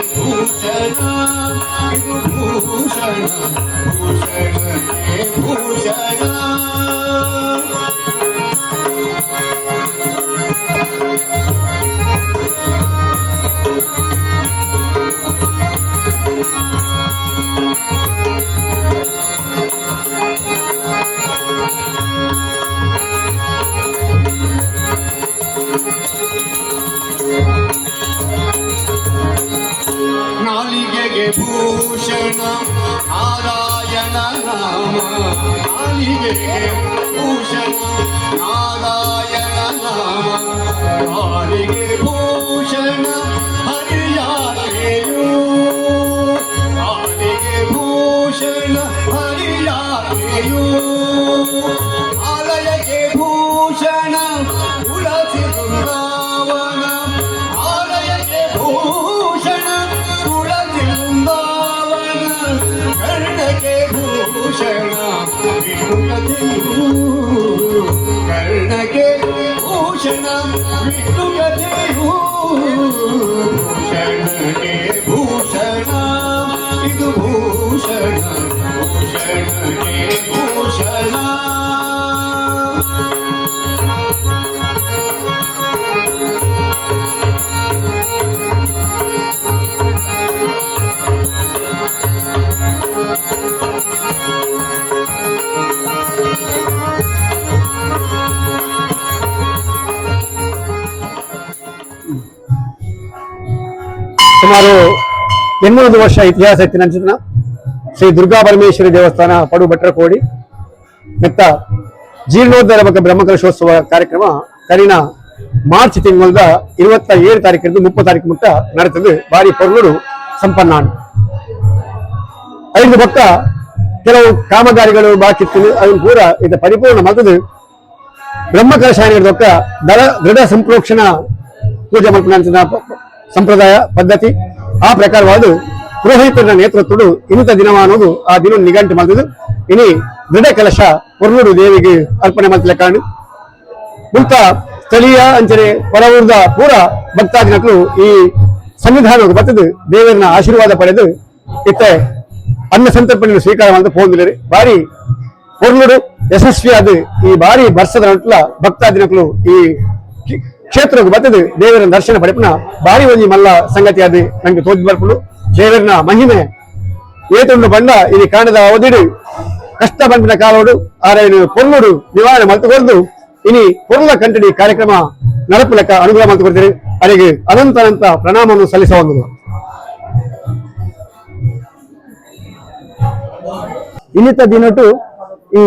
ಭೂಷಣ ನಾಲಿಗೆಗೆ ಭೂಷಣ ನಾರಾಯಣ ನಾಮ ನಾಲಿಗೆಗೆ ಭೂಷಣ ನಾರಾಯಣ ನಾಮ ನಾಲಿಗೆ ಭೂಷಣ ಹರಿಯಾರೆಯೂ ನಾಲಿಗೆ ಭೂಷಣ ಹರಿಯಾರೆಯೂ ಆಲಯಕ್ಕೆ ಭೂಷಣ ತುಳಸಿ ಬೃಂದಾವನ ಆಲಯಕ್ಕೆ ಭೂಷಣ ತುಳಸಿ ಬೃಂದಾವನ ಕರ್ಣಕ್ಕೆ ಭೂಷಣ ವಿಷ್ಣುಗತಿಯೂ ಕರ್ಣಕ್ಕೆ ಭೂಷಣ ವಿಷ್ಣುಗತಿಯೂ ಭೂಷಣಕ್ಕೆ ಭೂಷಣ ಇದು ಭೂಷಣ ಭೂಷಣಕ್ಕೆ ಭೂಷಣ ಸುಮಾರು 800 ವರ್ಷ ಇತಿಹಾಸ ಇತ್ತಿನ ಶ್ರೀ ದುರ್ಗಾ ಪರಮೇಶ್ವರಿ ದೇವಸ್ಥಾನ ಪಡು ಭಟ್ರಕೋಡಿ ಮೆತ್ತ ಜೀರ್ಣೋದ್ಧಾರ ಬಗ್ಗೆ ಬ್ರಹ್ಮಕಲಶೋತ್ಸವ ಕಾರ್ಯಕ್ರಮ ಕರಿನ ಮಾರ್ಚ್ ತಿಂಗಳದ 27 ತಾರೀಕಿಂದ 30 ತಾರೀಕು ಮುಟ್ಟ ನಡೆತದೆ ಬಾರಿ ಪೊರ್ಲುಡು ಸಂಪನ್ನ ಐದು ಪಕ್ಕ ಕೆಲವು ಕಾಮಗಾರಿಗಳು ಬಾಕಿ ಇತ್ತು ಅದನ್ನು ಪೂರ ಇದು ಪರಿಪೂರ್ಣ ಮತದು ಬ್ರಹ್ಮಕಲಶ ದೃಢ ಸಂಪ್ರೋಕ್ಷಣ ಪೂಜೆ ಮಾಡ್ಕೊಂಡ ಸಂಪ್ರದಾಯ ಪದ್ಧತಿ ಆ ಪ್ರಕಾರವಾದ ಪುರೋಹಿತರ ನೇತೃತ್ವಡು ಇನ್ನಿತ ದಿನವ ಅನ್ನೋದು ಆ ದಿನ ನಿಘಂಟು ಮಾಡಿದ್ದು ಇನಿ ದೃಢ ಕಲಶ ಪೊರ್ಲೂರು ದೇವಿಗೆ ಅರ್ಪಣೆ ಮಾಡ್ತಿಲ್ಲ ಕಾರಣ ಮುಂತ ಸ್ಥಳೀಯ ಅಂಚನೆ ಹೊರವೂರ್ದ ಪೂರ ಭಕ್ತಾದಿನಗಳು ಈ ಸನ್ನಿಧಾನಕ್ಕೆ ಬರ್ತದೆ ದೇವರನ್ನ ಆಶೀರ್ವಾದ ಪಡೆದು ಇತ್ತೆ ಅನ್ನ ಸಂತರ್ಪಣೆ ಸ್ವೀಕಾರ ಮಾಡಿದ ಪೋಂದಿಲ್ಲರಿ ಬಾರಿ ಪೊರ್ಲೂರು ಯಶಸ್ವಿಯಾದ ಈ ಬಾರಿ ಬರ್ಸದ ನಟ್ಲ ಭಕ್ತಾದಿನಗಳು ಈ ಕ್ಷೇತ್ರಕ್ಕೆ ಬರ್ತದೆ ದೇವರ ದರ್ಶನ ಪಡೆಪನ ಬಾರಿ ಒಂಜಿ ಮಲ್ಲ ಸಂಗತಿ ಅದು ನಂಗೆ ತೋಜಿ ಬರ್ಪುಡು ದೇವರನ ಮಹಿಮೆ ಏತೊಂದು ಬಂಡ ಇಲ್ಲಿ ಕಾಣದ ಅವಧಿಡು ಕಷ್ಟ ಬಂದಿನ ಕಾಲೋಡು ಆರೇನು ಪೊರ್ಲುಡು ನಿವಾರಣೆ ಮಲ್ತುಕೊಂಡು ಇನಿ ಪೊರ್ಲ ಕಂಟಡಿ ಕಾರ್ಯಕ್ರಮ ನಡಪು ಲೆಕ್ಕ ಅನುಗ್ರಹ ಮಾಡ್ಕೊಡ್ತೀರಿ ಅವರಿಗೆ ಅನಂತ ಅನಂತ ಪ್ರಣಾಮವನ್ನು ಸಲ್ಲಿಸಬಹುದು. ಇನ್ನಿತ ದಿನಟು ಈ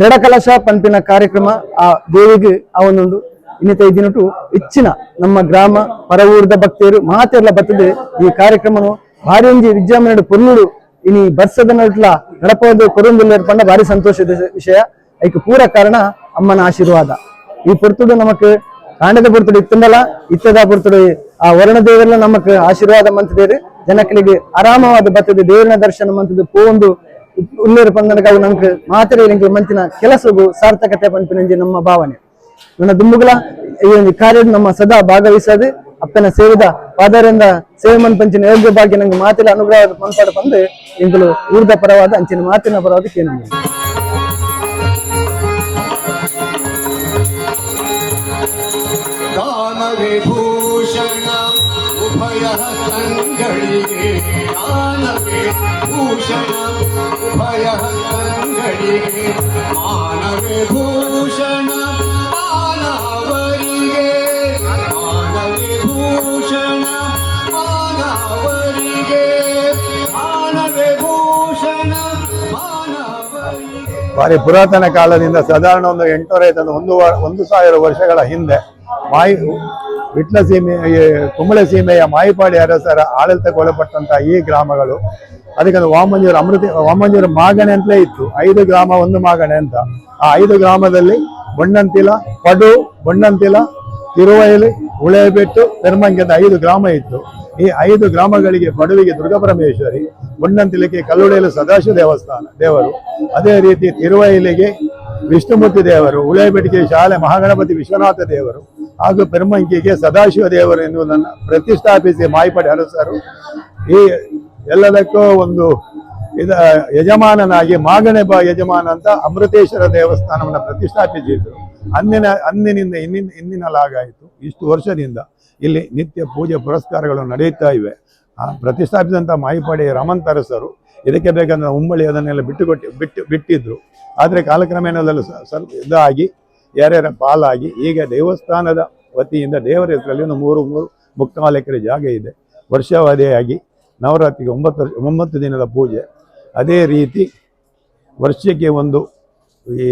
ದೃಢ ಕಲಶ ಪಂಪಿನ ಕಾರ್ಯಕ್ರಮ ಆ ದೇವಿಗೆ ಅವನುಂಡು ಇನ್ನಿತ ಈ ದಿನಟು ಹೆಚ್ಚಿನ ನಮ್ಮ ಗ್ರಾಮ ಪರವೂರ್ದ ಭಕ್ತಿಯರು ಮಾತೆಲ್ಲ ಬರ್ತದೆ ಈ ಕಾರ್ಯಕ್ರಮನು ಭಾರಿ ಒಂಜಿ ವಿಜೃಂಭಣೆ ಪೊರ್ಲುಡು ಇನಿ ಬರ್ಸದ ನಟ್ಲ ನಡಪೋದು ಕೊರೊಂದಿಲ್ಲ ಪಂಡ ಭಾರಿ ಸಂತೋಷದ ವಿಷಯ ಐಕ್ ಪೂರ ಕಾರಣ ಅಮ್ಮನ ಆಶೀರ್ವಾದ ಈ ಪೊರ್ತುಡು ನಮಕ್ ಕಾಂಡದ ಪೊರ್ತುಡು ಇತ್ತಂದಲ್ಲ ಇತ್ತದ ಪೊರ್ತುಡು ಆ ವರ್ಣ ದೇವರೆಲ್ಲ ನಮಕ್ ಆಶೀರ್ವಾದ ಮಂತಿದ್ದೇವೆ ಜನಗಳಿಗೆ ಆರಾಮವಾದ ಬರ್ತದೆ ದೇವರ ದರ್ಶನ ಮಂತದ್ದು ಪೋಂದು ಉಳ್ಳೇರು ಪಂದನಗ ನಮ್ಗೆ ಮಾತ್ರ ಮಂತಿನ ಕೆಲಸಗೂ ಸಾರ್ಥಕತೆ ಪಂಪಿನ ನಮ್ಮ ಭಾವನೆ ನನ್ನ ದುಂಬುಗಳ ಈ ಕಾರ್ಯ ನಮ್ಮ ಸದಾ ಭಾಗವಹಿಸೋದು ಅಪ್ಪನ ಸೇವಿದ ಪಾದರಿಂದ ಸೇವೆ ಮನ್ಪಂಚಿನ ಯೋಗ್ಯ ಭಾಗ್ಯ ನಂಗೆ ಮಾತಿನ ಅನುಗ್ರಹ ಮನ್ಪಾಡ ಬಂದು ಇಂಕಲು ಊರ್ದ ಪರವಾದ ಅಂಚಿನ ಮಾತಿನ ಪರವಾದ ಕೇನು ಭೂಷಣ ಉಭಯ ಸಂಗಳಿಗೆ ಮಾನವೇ ಭೂಷಣ ಉಭಯ ಸಂಗಳಿಗೆ ಮಾನವೇ ಭೂಷಣ ಮಾನವರಿಗೆ ಮಾನವೇ ಭೂಷಣ ಮಾನವರಿಗೆ ಮಾನವೇ ಭೂಷಣ ಮಾನವರಿಗೆ. ಭಾರಿ ಪುರಾತನ ಕಾಲದಿಂದ ಸಾಧಾರಣ ಒಂದು 800 ವರ್ಷಗಳ ಹಿಂದೆ ವಿಟ್ಲ ಸೀಮೆ ಕುಂಬಳ ಸೀಮೆಯ ಮಾಯಿಪಾಡಿ ಅರಸರ ಆಡಳಿತಕ್ಕೊಳಪಟ್ಟಂತಹ ಈ ಗ್ರಾಮಗಳು ಅದಕ್ಕೆ ವಾಮಂಜೂರು ಮಾಗಣೆ ಅಂತಲೇ ಇತ್ತು. 5 ಗ್ರಾಮ 1 ಮಾಗಣೆ ಅಂತ. ಆ 5 ಗ್ರಾಮದಲ್ಲಿ ಬೊಣ್ಣಂತಿಲ, ಪಡು, ಬೊಣ್ಣಂತಿಲ, ತಿರುವೈಲಿ, ಉಳೆಬೆಟ್ಟು, ಪೆರ್ಮಂಗೆ ಅಂತ 5 ಗ್ರಾಮ ಇತ್ತು. ಈ 5 ಗ್ರಾಮಗಳಿಗೆ ಪಡುವಿಗೆ ದುರ್ಗಾಪರಮೇಶ್ವರಿ, ಬೊಣ್ಣಂತಿಲಕ್ಕೆ ಕಲ್ಲುಡೆಯಲು ಸದಾಶಿವ ದೇವರು, ಅದೇ ರೀತಿ ತಿರುವೈಲಿಗೆ ವಿಷ್ಣುಮೂರ್ತಿ ದೇವರು, ಉಳೆಬೆಟ್ಟಿಗೆ ಶಾಲೆ ಮಹಾಗಣಪತಿ ವಿಶ್ವನಾಥ ದೇವರು ಹಾಗೂ ಪೆರ್ಮಂಕಿಗೆ ಸದಾಶಿವ ದೇವರು ಎನ್ನುವುದನ್ನು ಪ್ರತಿಷ್ಠಾಪಿಸಿ ಮಾಯಿಪಾಡಿ ಅರಸರು ಈ ಎಲ್ಲದಕ್ಕೂ ಒಂದು ಯಜಮಾನನಾಗಿ ಮಾಗಣೆ ಯಜಮಾನ ಅಂತ ಅಮೃತೇಶ್ವರ ದೇವಸ್ಥಾನವನ್ನು ಪ್ರತಿಷ್ಠಾಪಿಸಿದ್ರು. ಅಂದಿನಿಂದ ಇಂದಿನಲಾಗಾಯಿತು. ಇಷ್ಟು ವರ್ಷದಿಂದ ಇಲ್ಲಿ ನಿತ್ಯ ಪೂಜೆ ಪುರಸ್ಕಾರಗಳು ನಡೆಯುತ್ತಾ ಇವೆ. ಪ್ರತಿಷ್ಠಾಪಿಸಿದಂಥ ಮಾಯಿಪಾಡಿ ರಾಮಂತರಸರು ಇದಕ್ಕೆ ಬೇಕಂದ್ರೆ ಉಂಬಳಿ ಅದನ್ನೆಲ್ಲ ಬಿಟ್ಟಿದ್ರು. ಆದರೆ ಕಾಲಕ್ರಮೇಣ ಇದಾಗಿ ಯಾರ್ಯಾರ ಪಾಲಾಗಿ ಈಗ ದೇವಸ್ಥಾನದ ವತಿಯಿಂದ ದೇವರ ಹೆಸರಲ್ಲಿ ಒಂದು 3 ಎಕರೆ ಜಾಗ ಇದೆ. ವರ್ಷಾವಧಿಯಾಗಿ ನವರಾತ್ರಿಗೆ 9 ದಿನದ ಪೂಜೆ. ಅದೇ ರೀತಿ ವರ್ಷಕ್ಕೆ ಒಂದು ಈ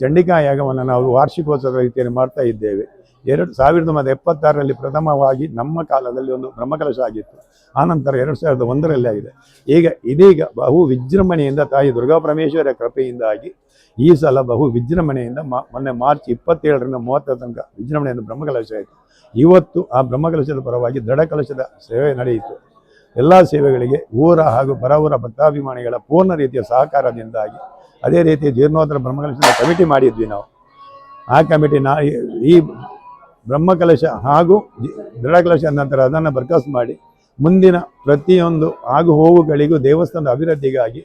ಚಂಡಿಕಾ ಯಾಗವನ್ನು ನಾವು ವಾರ್ಷಿಕೋತ್ಸವದ ರೀತಿಯಲ್ಲಿ ಮಾಡ್ತಾ ಇದ್ದೇವೆ. 1976ರಲ್ಲಿ ಪ್ರಥಮವಾಗಿ ನಮ್ಮ ಕಾಲದಲ್ಲಿ ಒಂದು ಬ್ರಹ್ಮಕಲಶ ಆಗಿತ್ತು. ಆನಂತರ 2001ರಲ್ಲಿ ಆಗಿದೆ. ಇದೀಗ ಬಹು ವಿಜೃಂಭಣೆಯಿಂದ ತಾಯಿ ದುರ್ಗಾ ಪರಮೇಶ್ವರ ಕೃಪೆಯಿಂದಾಗಿ ಈ ಸಲ ಬಹು ವಿಜೃಂಭಣೆಯಿಂದ ಮೊನ್ನೆ ಮಾರ್ಚ್ 27ರಿಂದ 30 ತನಕ ವಿಜೃಂಭಣೆಯಿಂದ ಬ್ರಹ್ಮಕಲಶ ಆಯಿತು. ಇವತ್ತು ಆ ಬ್ರಹ್ಮಕಲಶದ ಪರವಾಗಿ ದೃಢಕಲಶದ ಸೇವೆ ನಡೆಯಿತು. ಎಲ್ಲ ಸೇವೆಗಳಿಗೆ ಊರ ಹಾಗೂ ಪರವೂರ ಭಕ್ತಾಭಿಮಾನಿಗಳ ಪೂರ್ಣ ರೀತಿಯ ಸಹಕಾರದಿಂದಾಗಿ, ಅದೇ ರೀತಿ ಜೀರ್ಣೋತ್ತರ ಬ್ರಹ್ಮಕಲಶದ ಕಮಿಟಿ ಮಾಡಿದ್ವಿ ನಾವು. ಆ ಕಮಿಟಿ ಈ ಬ್ರಹ್ಮಕಲಶ ಹಾಗೂ ದೃಢಕಲಶ ನಂತರ ಅದನ್ನು ಬರ್ಕಸ್ ಮಾಡಿ ಮುಂದಿನ ಪ್ರತಿಯೊಂದು ಆಗು ಹೋಗುಗಳಿಗೂ ದೇವಸ್ಥಾನದ ಅಭಿವೃದ್ಧಿಗಾಗಿ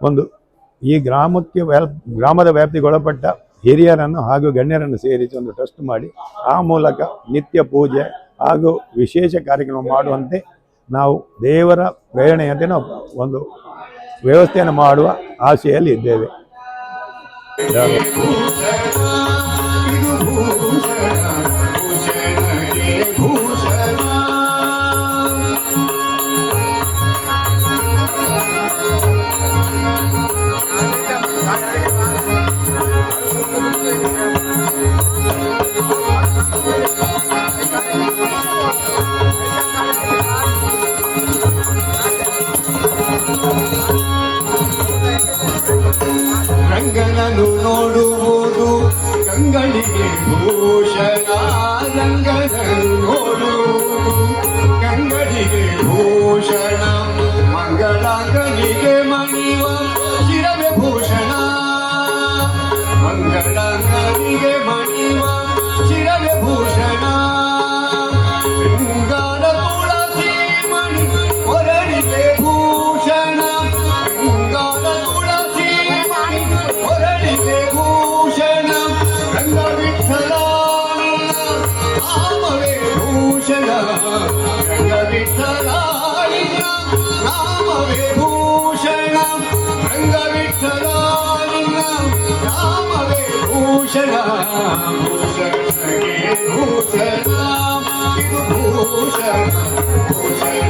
ಒಂದು ಈ ಗ್ರಾಮದ ವ್ಯಾಪ್ತಿಗೊಳಪಟ್ಟ ಹಿರಿಯರನ್ನು ಹಾಗೂ ಗಣ್ಯರನ್ನು ಸೇರಿಸಿ ಒಂದು ಟ್ರಸ್ಟ್ ಮಾಡಿ ಆ ಮೂಲಕ ನಿತ್ಯ ಪೂಜೆ ಹಾಗೂ ವಿಶೇಷ ಕಾರ್ಯಕ್ರಮ ಮಾಡುವಂತೆ ನಾವು ದೇವರ ಪ್ರೇರಣೆಯಂತೆ ನಾವು ಒಂದು ವ್ಯವಸ್ಥೆಯನ್ನು ಮಾಡುವ ಆಶೆಯಲ್ಲಿ ಇದ್ದೇವೆ. ರಂಗನನ್ನು ನೋಡುವುದು ಕಂಗಳಿಗೆ ಭೂಷಣ, ರಂಗನನ್ನು ನೋಡುವುದು ಕಂಗಳಿಗೆ ಭೂಷಣ, ಮಂಗಳಾಂಗನಿಗೆ ಮಣಿವ ಶಿರವೇ ಭೂಷಣ, ಮಂಗಳಾಂಗನಿಗೆ ಮಣಿವ ಶಿರವೇ ಭೂಷಣ, ಶೃಂಗಾರ ತುಳಸಿ ಮಣಿ ಹೊರಳಿಗೆ ಭೂಷಣ, ಶೃಂಗಾರ ತುಳಸಿ ಮಣಿ ಹೊರಳಿಗೆ ಭೂಷಣ, ರಂಗ ವಿಠಲ ನಾಮವೇ ಭೂಷಣ, ರಂಗ ವಿಠಲ ನಾಮವೇ ಭೂಷಣ, ರಂಗ ವಿಠಲ ನಾಮವೇ ಭೂಷಣ, ಭೂಷಣಗೆ ಭೂಷಣ ಇದು ಭೂಷಣ ಭೂಷಣ